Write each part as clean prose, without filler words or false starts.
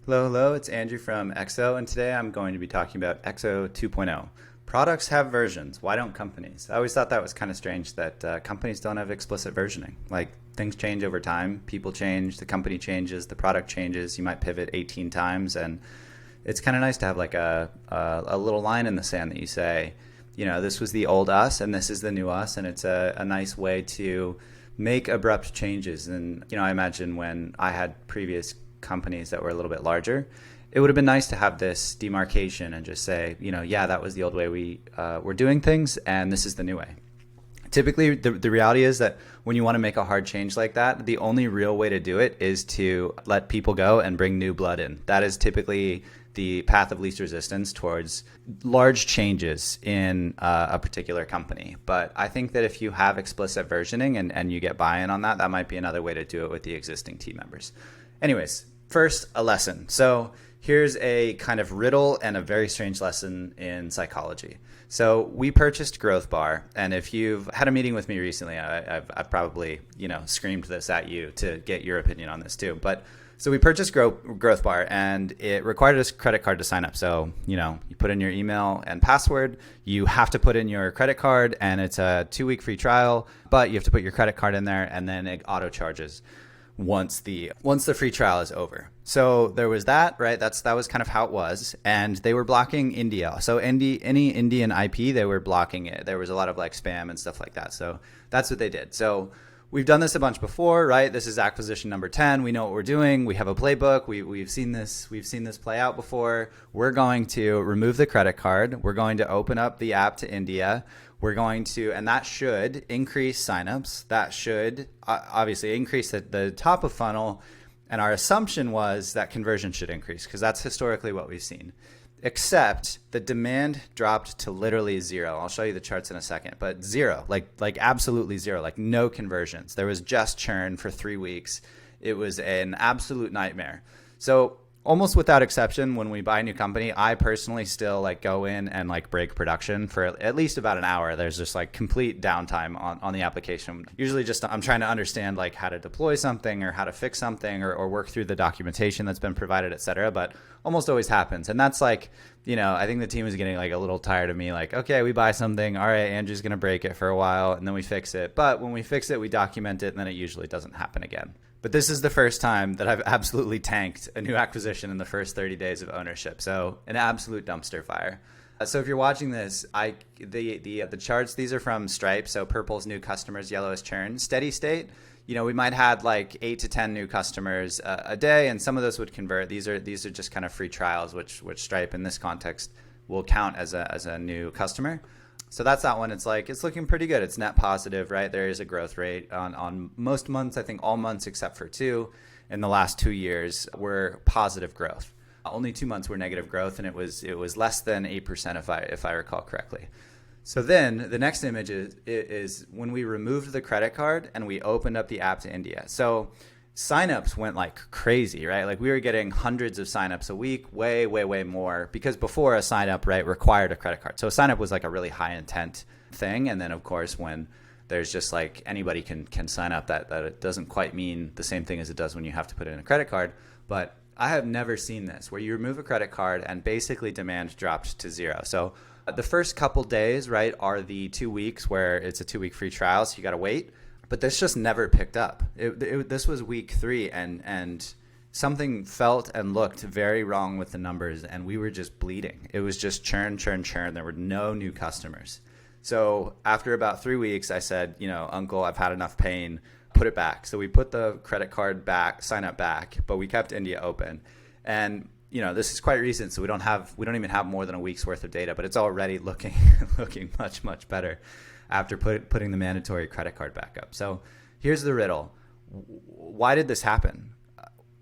Hello, it's Andrew from EXO, and today I'm going to be talking about EXO 2.0. Products have versions. Why don't companies? I always thought that was kind of strange that companies don't have explicit versioning. Like, things change over time, people change, the company changes, the product changes, you might pivot 18 times, and it's kind of nice to have like a little line in the sand that you say, you know, this was the old us and this is the new us, and it's a nice way to make abrupt changes. And, you know, I imagine when I had previous companies that were a little bit larger, it would have been nice to have this demarcation and just say, you know, yeah, that was the old way we were doing things, and this is the new way. Typically, the reality is that when you want to make a hard change like that, the only real way to do it is to let people go and bring new blood in. That is typically the path of least resistance towards large changes in a particular company. But I think that if you have explicit versioning and you get buy-in on that, that might be another way to do it with the existing team members. Anyways, first, a lesson. So here's a kind of riddle and a very strange lesson in psychology. So we purchased Growth Bar, and if you've had a meeting with me recently, I've probably, you know, screamed this at you to get your opinion on this too. But so we purchased Growth Bar, and it required a credit card to sign up. So, you know, you put in your email and password, you have to put in your credit card, and it's a 2-week free trial, but you have to put your credit card in there, and then it auto charges once the free trial is over. So there was that, right? That was kind of how it was. And they were blocking India. So any Indian IP, they were blocking it. There was a lot of like spam and stuff like that. So that's what they did. So we've done this a bunch before, right? This is acquisition number 10. We know what we're doing. We have a playbook. We've seen this play out before. We're going to remove the credit card. We're going to open up the app to India. We're going to, and that should increase signups. That should obviously increase the top of funnel. And our assumption was that conversion should increase because that's historically what we've seen. Except the demand dropped to literally zero. I'll show you the charts in a second, but zero, like absolutely zero, like no conversions. There was just churn for 3 weeks. It was an absolute nightmare. So almost without exception, when we buy a new company, I personally still like go in and like break production for at least about an hour. There's just like complete downtime on the application. Usually just I'm trying to understand like how to deploy something or how to fix something or work through the documentation that's been provided, et cetera. But almost always happens. And that's like, you know, I think the team is getting like a little tired of me. Like, okay, we buy something. All right, Andrew's going to break it for a while and then we fix it. But when we fix it, we document it and then it usually doesn't happen again. But this is the first time that I've absolutely tanked a new acquisition in the first 30 days of ownership. So an absolute dumpster fire. So if you're watching this, the charts, these are from Stripe. So purple is new customers, yellow is churn. Steady state, you know, we might have like 8 to 10 new customers a day, and some of those would convert. These are just kind of free trials, which Stripe in this context will count as a new customer. So that's that one. It's like, it's looking pretty good. It's net positive, right? There is a growth rate on most months. I think all months except for 2 in the last 2 years were positive growth. Only 2 months were negative growth, and it was less than 8% if I recall correctly. So then the next image is when we removed the credit card and we opened up the app to India. So signups went like crazy, right? Like we were getting hundreds of signups a week, way more, because before a signup, right, required a credit card. So a signup was like a really high intent thing. And then of course, when there's just like anybody can sign up, that it doesn't quite mean the same thing as it does when you have to put in a credit card. But I have never seen this where you remove a credit card and basically demand dropped to zero. So the first couple days, right, are the 2 weeks where it's a 2-week free trial. So you got to wait. But this just never picked up. This was week 3, and something felt and looked very wrong with the numbers, and we were just bleeding. It was just churn. There were no new customers. So after about 3 weeks, I said, you know, Uncle, I've had enough pain. Put it back. So we put the credit card back, sign up back, but we kept India open. And you know, this is quite recent, so we don't even have more than a week's worth of data, but it's already looking much better after putting the mandatory credit card back up. So here's the riddle. Why did this happen?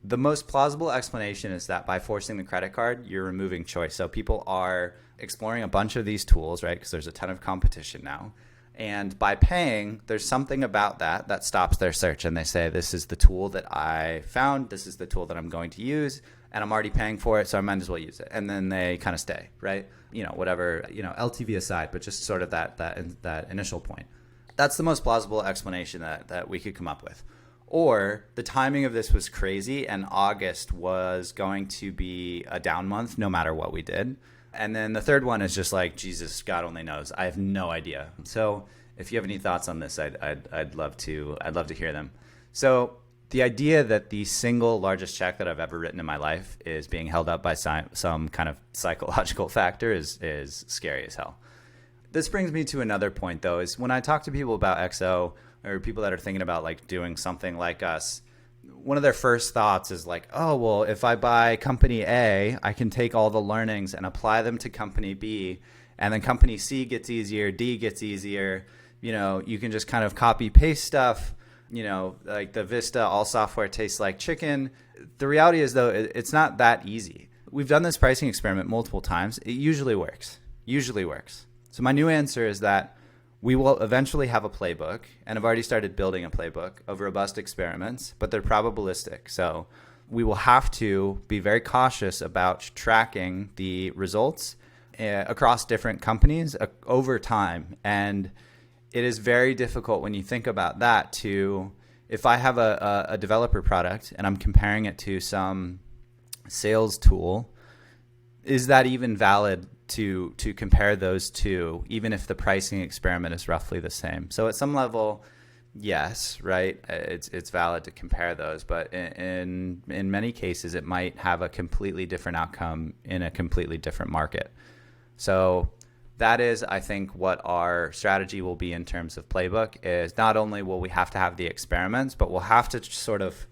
The most plausible explanation is that by forcing the credit card, you're removing choice. So people are exploring a bunch of these tools, right? Because there's a ton of competition now. And by paying, there's something about that stops their search. And they say, this is the tool that I found. This is the tool that I'm going to use. And I'm already paying for it, so I might as well use it. And then they kind of stay, right? You know, whatever, you know, LTV aside, but just sort of that initial point. That's the most plausible explanation that we could come up with. or the timing of this was crazy and August was going to be a down month no matter what we did. And then the third one is just like, Jesus, God only knows. I have no idea. So if you have any thoughts on this, I'd love to hear them. So the idea that the single largest check that I've ever written in my life is being held up by some kind of psychological factor is scary as hell. This brings me to another point, though, is when I talk to people about XO or people that are thinking about like doing something like us, one of their first thoughts is like, oh, well, if I buy company A, I can take all the learnings and apply them to company B, and then company C gets easier, D gets easier. You know, you can just kind of copy paste stuff. You know, like the Vista, all software tastes like chicken. The reality is, though, it's not that easy. We've done this pricing experiment multiple times. It usually works. So my new answer is that we will eventually have a playbook, and I've already started building a playbook of robust experiments, but they're probabilistic. So we will have to be very cautious about tracking the results across different companies over time. And it is very difficult when you think about that to, if I have a developer product and I'm comparing it to some sales tool, is that even valid to compare those two, even if the pricing experiment is roughly the same? So at some level, yes, right, it's valid to compare those, but in many cases, it might have a completely different outcome in a completely different market. So that is, I think, what our strategy will be in terms of playbook is not only will we have to have the experiments, but we'll have to sort of,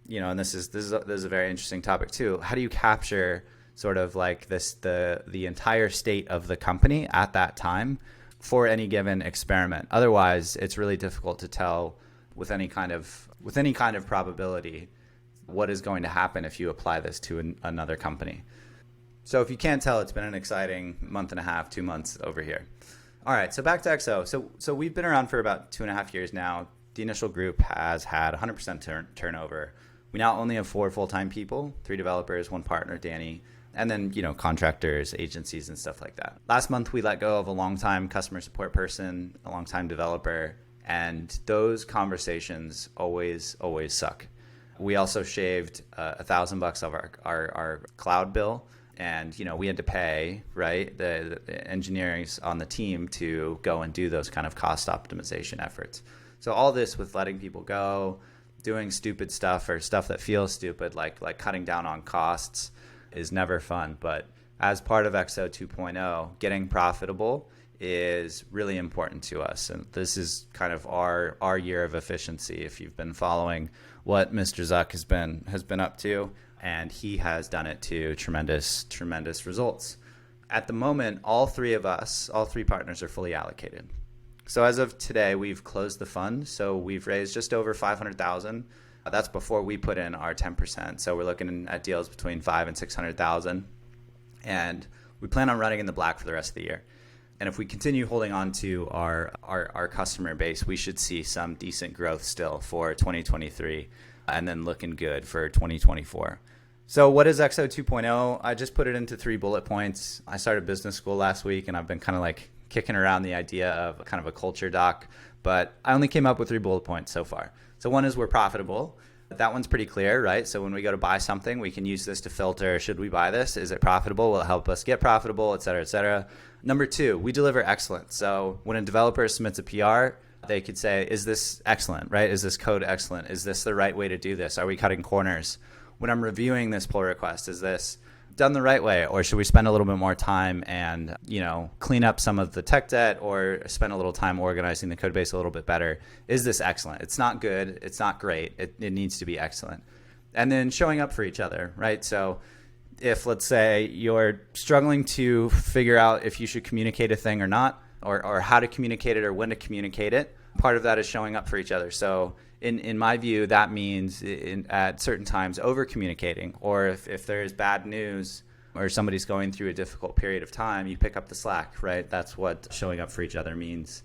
you know, and this is a very interesting topic too. How do you capture sort of like the entire state of the company at that time for any given experiment? Otherwise, it's really difficult to tell with any kind of probability what is going to happen if you apply this to another company. So if you can't tell, it's been an exciting month and a half, 2 months over here. All right, so back to XO. So we've been around for about 2.5 years now. The initial group has had 100% turnover. We now only have 4 full-time people, 3 developers, 1 partner, Danny, and then, you know, contractors, agencies, and stuff like that. Last month, we let go of a long-time customer support person, a long-time developer, and those conversations always suck. We also shaved $1,000 of our cloud bill. And, you know, we had to pay, right, the engineers on the team to go and do those kind of cost optimization efforts. So all this with letting people go, doing stupid stuff or stuff that feels stupid, like cutting down on costs, is never fun. But as part of XO 2.0, getting profitable is really important to us. And this is kind of our year of efficiency. If you've been following what Mr. Zuck has been up to, and he has done it to tremendous results. At the moment, all 3 partners are fully allocated. So as of today, we've closed the fund. So we've raised just over $500,000. That's before we put in our 10%. So we're looking at deals between $500,000 and $600,000. And we plan on running in the black for the rest of the year. And if we continue holding on to our customer base, we should see some decent growth still for 2023 and then looking good for 2024. So what is XO 2.0? I just put it into 3 bullet points. I started business school last week, and I've been kind of like kicking around the idea of kind of a culture doc, but I only came up with 3 bullet points so far. So one is we're profitable. That one's pretty clear, right? So when we go to buy something, we can use this to filter, should we buy this? Is it profitable? Will it help us get profitable, et cetera, et cetera. Number 2, we deliver excellence. So when a developer submits a PR, they could say, is this excellent, right? Is this code excellent? Is this the right way to do this? Are we cutting corners? When I'm reviewing this pull request, is this done the right way? Or should we spend a little bit more time and, you know, clean up some of the tech debt or spend a little time organizing the code base a little bit better? Is this excellent? It's not good. It's not great. It needs to be excellent. And then showing up for each other, right? So if, let's say, you're struggling to figure out if you should communicate a thing or not, or how to communicate it or when to communicate it, part of that is showing up for each other. So in my view, that means at certain times over communicating, or if there's bad news or somebody's going through a difficult period of time, you pick up the slack, right? That's what showing up for each other means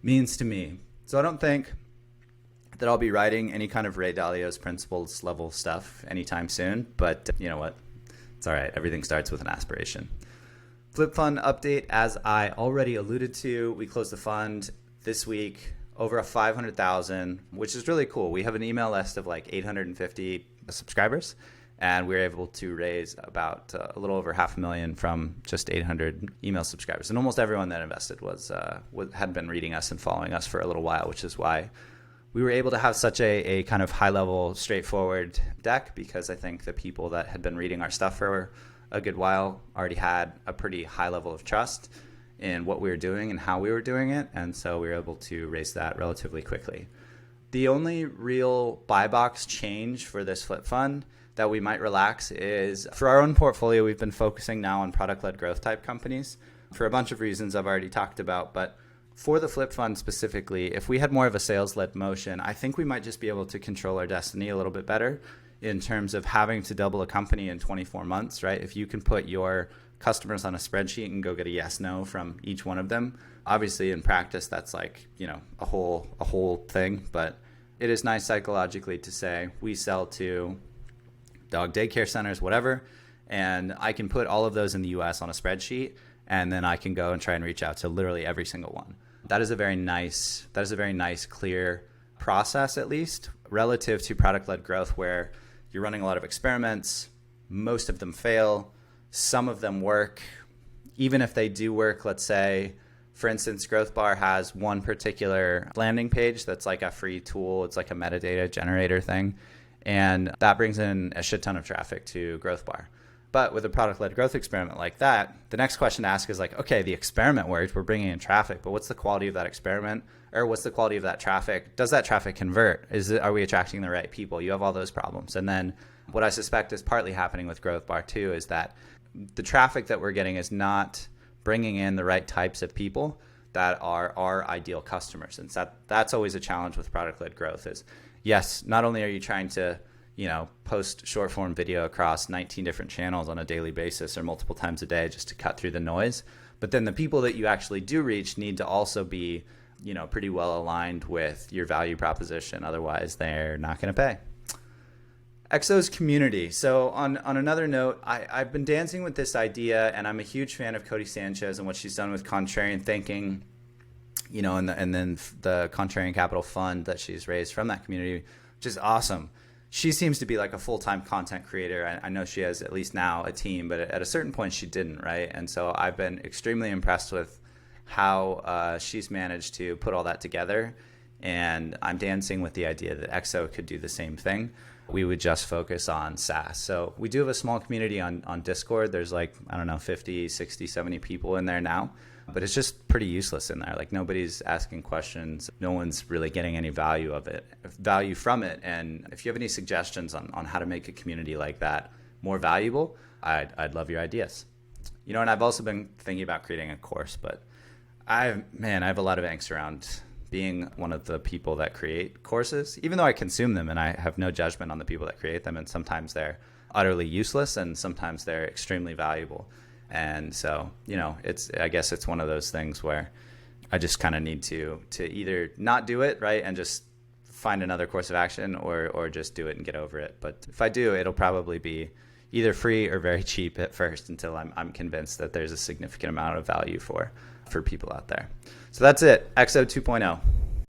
to me. So I don't think that I'll be writing any kind of Ray Dalio's principles level stuff anytime soon, but you know what? It's all right. Everything starts with an aspiration. Flip Fund update, as I already alluded to, we closed the fund this week. over a 500,000, which is really cool. We have an email list of like 850 subscribers, and we were able to raise about a little over $500,000 from just 800 email subscribers. And almost everyone that invested had been reading us and following us for a little while, which is why we were able to have such a kind of high-level, straightforward deck, because I think the people that had been reading our stuff for a good while already had a pretty high level of trust in what we were doing and how we were doing it, and so we were able to raise that relatively quickly. The only real buy box change for this flip fund that we might relax is, for our own portfolio, we've been focusing now on product-led growth type companies for a bunch of reasons I've already talked about, but for the flip fund specifically, if we had more of a sales-led motion, I think we might just be able to control our destiny a little bit better in terms of having to double a company in 24 months, right? If you can put your customers on a spreadsheet and go get a yes, no from each one of them, obviously in practice, that's like, a whole thing, but it is nice psychologically to say we sell to dog daycare centers, whatever, and I can put all of those in the US on a spreadsheet, and then I can go and try and reach out to literally every single one. That is a very nice, clear process, at least, relative to product-led growth, where you're running a lot of experiments. Most of them fail. Some of them work. Even if they do work, let's say, for instance, Growth Bar has one particular landing page that's like a free tool. It's like a metadata generator thing. And that brings in a shit ton of traffic to Growth Bar. But with a product-led growth experiment like that, the next question to ask is like, okay, the experiment worked, we're bringing in traffic, but what's the quality of that experiment? Or what's the quality of that traffic? Does that traffic convert? Are we attracting the right people? You have all those problems. And then what I suspect is partly happening with Growth Bar too is that the traffic that we're getting is not bringing in the right types of people that are our ideal customers. And that's always a challenge with product-led growth is, yes, not only are you trying to post short form video across 19 different channels on a daily basis or multiple times a day just to cut through the noise, but then the people that you actually do reach need to also be, pretty well aligned with your value proposition. Otherwise, they're not going to pay. XO's community. So on another note, I've been dancing with this idea, and I'm a huge fan of Cody Sanchez and what she's done with Contrarian Thinking, and then the Contrarian Capital Fund that she's raised from that community, which is awesome. She seems to be like a full-time content creator. I know she has at least now a team, but at a certain point she didn't, right? And so I've been extremely impressed with how she's managed to put all that together. And I'm dancing with the idea that XO could do the same thing. We would just focus on SaaS. So we do have a small community on Discord. There's 50, 60, 70 people in there now. But it's just pretty useless in there. Like, nobody's asking questions. No one's really getting any value from it. And if you have any suggestions on how to make a community like that more valuable, I'd love your ideas. And I've also been thinking about creating a course, but I have a lot of angst around being one of the people that create courses, even though I consume them and I have no judgment on the people that create them. And sometimes they're utterly useless and sometimes they're extremely valuable. And so, I guess it's one of those things where I just kind of need to either not do it, right, and just find another course of action, or just do it and get over it. But if I do, it'll probably be either free or very cheap at first until I'm convinced that there's a significant amount of value for people out there. So that's it, XO 2.0.